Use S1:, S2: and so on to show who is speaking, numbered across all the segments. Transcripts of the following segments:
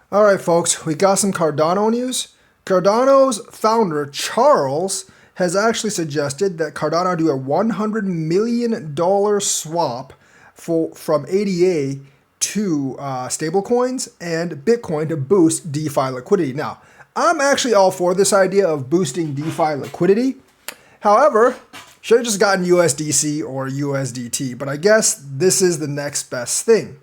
S1: All right, folks, we got some Cardano news. Cardano's founder, Charles, has actually suggested that Cardano do a $100 million swap from ADA to stablecoins and Bitcoin to boost DeFi liquidity. Now, I'm actually all for this idea of boosting DeFi liquidity. However, should have just gotten USDC or USDT, but I guess this is the next best thing.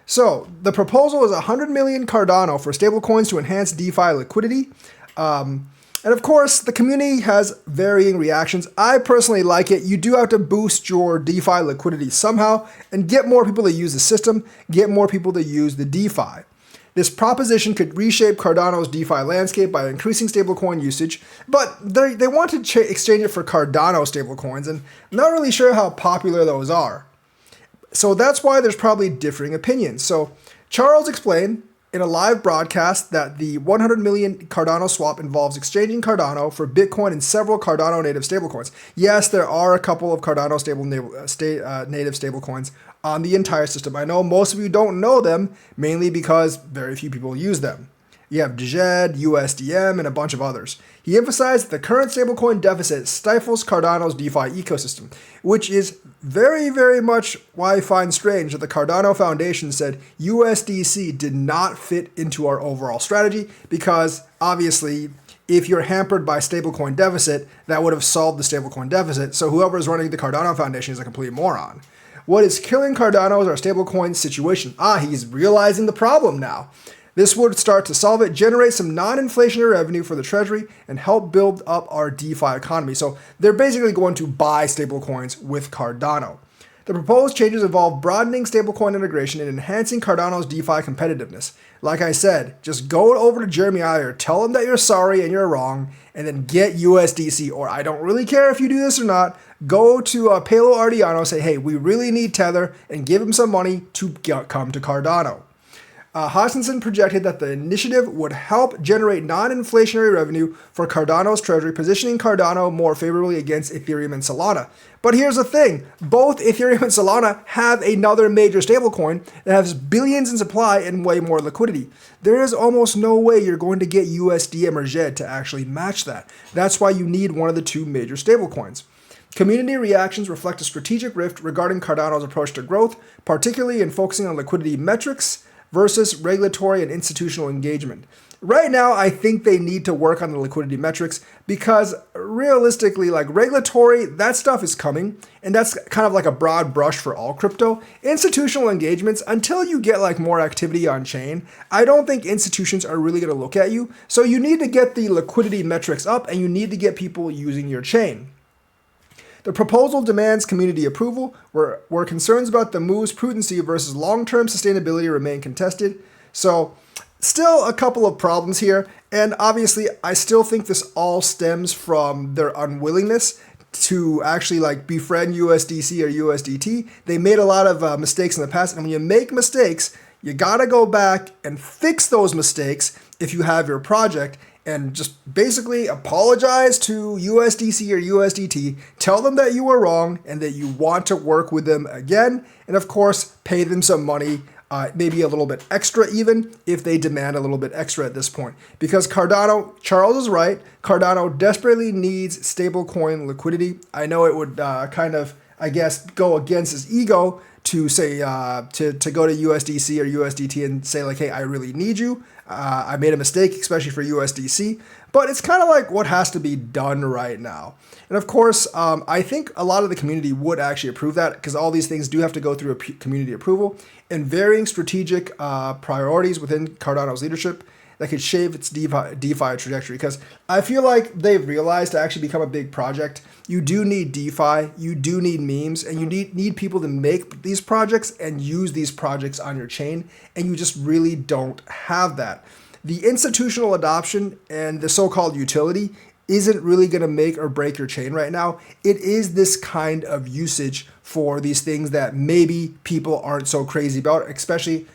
S1: So the proposal is 100 million Cardano for stablecoins to enhance DeFi liquidity. And of course, the community has varying reactions. I personally like it. You do have to boost your DeFi liquidity somehow and get more people to use the system, get more people to use the DeFi. This proposition could reshape Cardano's DeFi landscape by increasing stablecoin usage, but they want to exchange it for Cardano stablecoins, and I'm not really sure how popular those are. So that's why there's probably differing opinions. So Charles explained in a live broadcast that the 100 million Cardano swap involves exchanging Cardano for Bitcoin and several Cardano native stablecoins. Yes, there are a couple of Cardano native stablecoins on the entire system. I know most of you don't know them, mainly because very few people use them. You have DJED, USDM, and a bunch of others. He emphasized that the current stablecoin deficit stifles Cardano's DeFi ecosystem, which is very, very much why I find strange that the Cardano Foundation said USDC did not fit into our overall strategy because, obviously, if you're hampered by stablecoin deficit, that would have solved the stablecoin deficit, so whoever is running the Cardano Foundation is a complete moron. What is killing Cardano is our stablecoin situation. He's realizing the problem now. This would start to solve it, generate some non-inflationary revenue for the treasury, and help build up our DeFi economy. So they're basically going to buy stablecoins with Cardano. The proposed changes involve broadening stablecoin integration and enhancing Cardano's DeFi competitiveness. Like I said, just go over to Jeremy Iyer, tell him that you're sorry and you're wrong, and then get USDC. Or I don't really care if you do this or not. Go to Palo Ardiano, say, hey, we really need Tether, and give him some money to come to Cardano. Hoskinson projected that the initiative would help generate non-inflationary revenue for Cardano's treasury, positioning Cardano more favorably against Ethereum and Solana. But here's the thing, both Ethereum and Solana have another major stablecoin that has billions in supply and way more liquidity. There is almost no way you're going to get USDM or JED to actually match that. That's why you need one of the two major stablecoins. Community reactions reflect a strategic rift regarding Cardano's approach to growth, particularly in focusing on liquidity metrics versus regulatory and institutional engagement. Right now, I think they need to work on the liquidity metrics because realistically, like regulatory, that stuff is coming, and that's kind of like a broad brush for all crypto. Institutional engagements, until you get like more activity on chain, I don't think institutions are really going to look at you. So you need to get the liquidity metrics up, and you need to get people using your chain. The proposal demands community approval, where concerns about the move's prudency versus long-term sustainability remain contested. So, still a couple of problems here, and obviously I still think this all stems from their unwillingness to actually like befriend USDC or USDT. They made a lot of mistakes in the past, and when you make mistakes, you gotta go back and fix those mistakes if you have your project, and just basically apologize to USDC or USDT, tell them that you were wrong and that you want to work with them again, and of course, pay them some money, maybe a little bit extra even, if they demand a little bit extra at this point. Because Cardano, Charles is right, Cardano desperately needs stablecoin liquidity. I know it would kind of, I guess, go against his ego to say, to go to USDC or USDT and say like, hey, I really need you. I made a mistake, especially for USDC, but it's kind of like what has to be done right now. And of course, I think a lot of the community would actually approve that because all these things do have to go through a community approval and varying strategic priorities within Cardano's leadership that could shape its DeFi trajectory. Because I feel like they've realized to actually become a big project, you do need DeFi, you do need memes, and you need people to make these projects and use these projects on your chain, and you just really don't have that. The institutional adoption and the so-called utility isn't really going to make or break your chain right now. It is this kind of usage for these things that maybe people aren't so crazy about, especially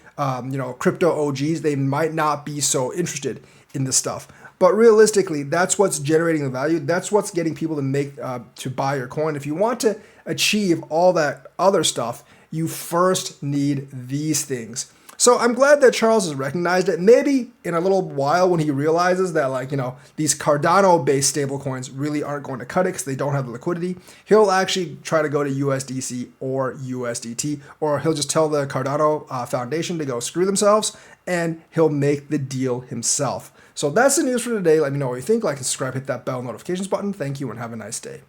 S1: crypto OGs. They might not be so interested in this stuff. But realistically, that's what's generating the value. That's what's getting people to buy your coin. If you want to achieve all that other stuff, you first need these things. So I'm glad that Charles has recognized it. Maybe in a little while when he realizes that, like, these Cardano-based stablecoins really aren't going to cut it because they don't have the liquidity, he'll actually try to go to USDC or USDT, or he'll just tell the Cardano Foundation to go screw themselves, and he'll make the deal himself. So that's the news for today. Let me know what you think. Like and subscribe, hit that bell notifications button. Thank you, and have a nice day.